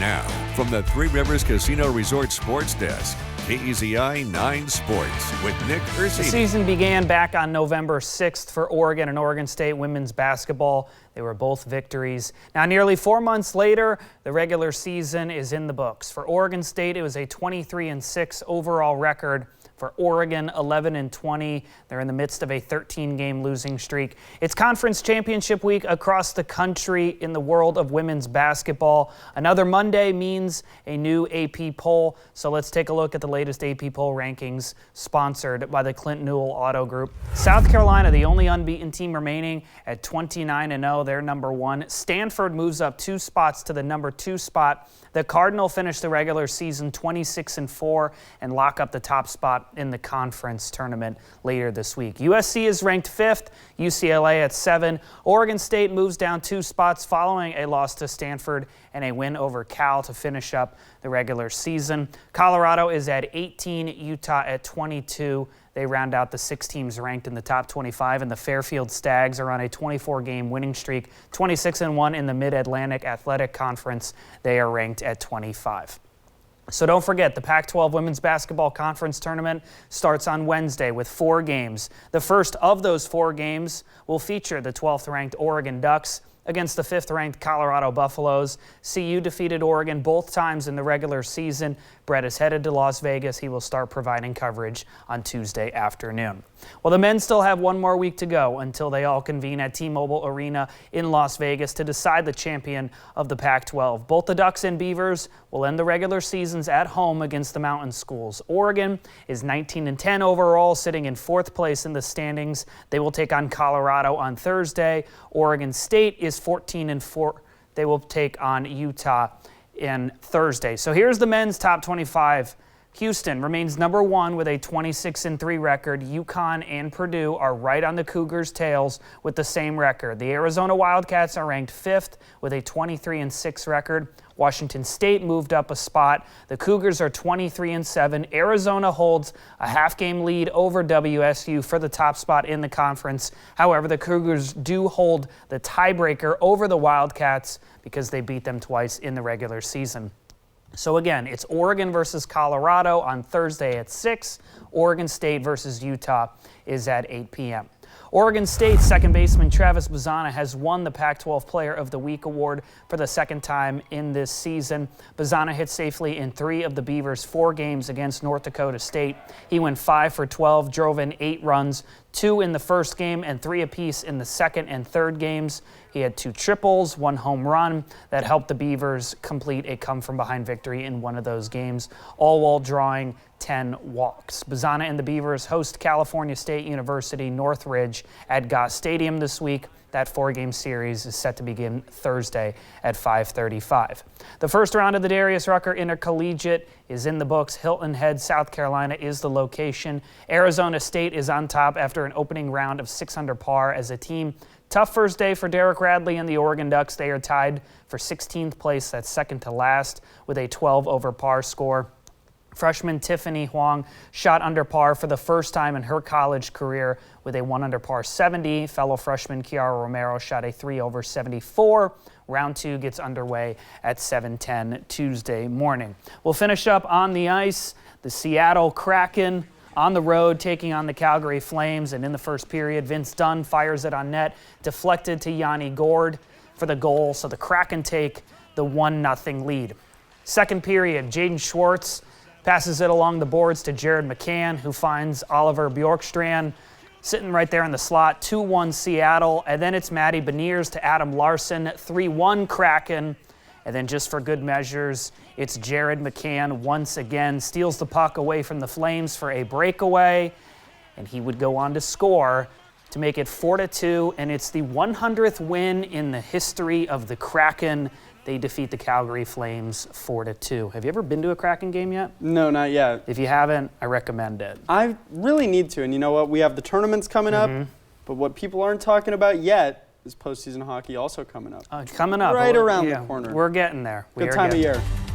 Now, from the Three Rivers Casino Resort Sports Desk, KEZI 9 Sports with Nick Ursini. The season began back on November 6th for Oregon and Oregon State women's basketball. They were both victories. Now, nearly 4 months later, the regular season is in the books. For Oregon State, it was a 23-6 overall record. For Oregon, 11-20. They're in the midst of a 13-game losing streak. It's conference championship week across the country in the world of women's basketball. Another Monday means a new AP poll. So let's take a look at the latest AP poll rankings sponsored by the Clint Newell Auto Group. South Carolina, the only unbeaten team remaining at 29-0. They're number one. Stanford moves up 2 spots to the number 2 spot. The Cardinal finished the regular season 26-4 and lock up the top spot in the conference tournament later this week. USC is ranked 5th, UCLA at 7. Oregon State moves down 2 spots following a loss to Stanford and a win over Cal to finish up the regular season. Colorado is at 18, Utah at 22. They round out the 6 teams ranked in the top 25, and the Fairfield Stags are on a 24-game winning streak, 26-1 in the Mid-Atlantic Athletic Conference. They are ranked at 25. So don't forget, the Pac-12 Women's Basketball Conference Tournament starts on Wednesday with 4 games. The first of those 4 games will feature the 12th-ranked Oregon Ducks against the 5th-ranked Colorado Buffaloes. CU defeated Oregon both times in the regular season. Brett is headed to Las Vegas. He will start providing coverage on Tuesday afternoon. Well, the men still have 1 more week to go until they all convene at T-Mobile Arena in Las Vegas to decide the champion of the Pac-12. Both the Ducks and Beavers will end the regular seasons at home against the Mountain Schools. Oregon is 19-10 overall, sitting in 4th place in the standings. They will take on Colorado on Thursday. Oregon State is 14-4. They will take on Utah in Thursday. So here's the men's top 25. Houston remains number 1 with a 26-3 record. UConn and Purdue are right on the Cougars' tails with the same record. The Arizona Wildcats are ranked 5th with a 23-6 record. Washington State moved up a spot. The Cougars are 23-7. Arizona holds a half-game lead over WSU for the top spot in the conference. However, the Cougars do hold the tiebreaker over the Wildcats because they beat them twice in the regular season. So again, it's Oregon versus Colorado on Thursday at 6. Oregon State versus Utah is at 8 p.m. Oregon State second baseman Travis Bazzana has won the Pac-12 Player of the Week award for the 2nd time in this season. Bazzana hit safely in 3 of the Beavers' 4 games against North Dakota State. He went 5 for 12, drove in 8 runs, 2 in the first game and 3 apiece in the second and third games. He had 2 triples, 1 home run that helped the Beavers complete a come-from-behind victory in one of those games, all while drawing 10 walks. Bazzana and the Beavers host California State University Northridge at Goss Stadium this week. That 4-game series is set to begin Thursday at 5:35. The first round of the Darius Rucker Intercollegiate is in the books. Hilton Head, South Carolina is the location. Arizona State is on top after an opening round of 6 under par as a team. Tough first day for Derek Radley and the Oregon Ducks. They are tied for 16th place, that's second to last, with a 12 over par score. Freshman Tiffany Huang shot under par for the first time in her college career with a 1 under par 70. Fellow freshman Kiara Romero shot a 3 over 74. Round 2 gets underway at 7:10 Tuesday morning. We'll finish up on the ice. The Seattle Kraken on the road taking on the Calgary Flames. And in the first period, Vince Dunn fires it on net, deflected to Yanni Gourde for the goal. So the Kraken take the 1-0 lead. Second period, Jaden Schwartz passes it along the boards to Jared McCann, who finds Oliver Bjorkstrand sitting right there in the slot. 2-1 Seattle. And then it's Matty Beniers to Adam Larson. 3-1 Kraken. And then just for good measures, it's Jared McCann once again steals the puck away from the Flames for a breakaway. And he would go on to score to make it 4-2. And it's the 100th win in the history of the Kraken. They defeat the Calgary Flames 4-2. Have you ever been to a Kraken game yet? No, not yet. If you haven't, I recommend it. I really need to. And you know what? We have the tournaments coming up. But what people aren't talking about yet is postseason hockey also coming up. Coming up. Right around the corner. We're getting there. Good time of year.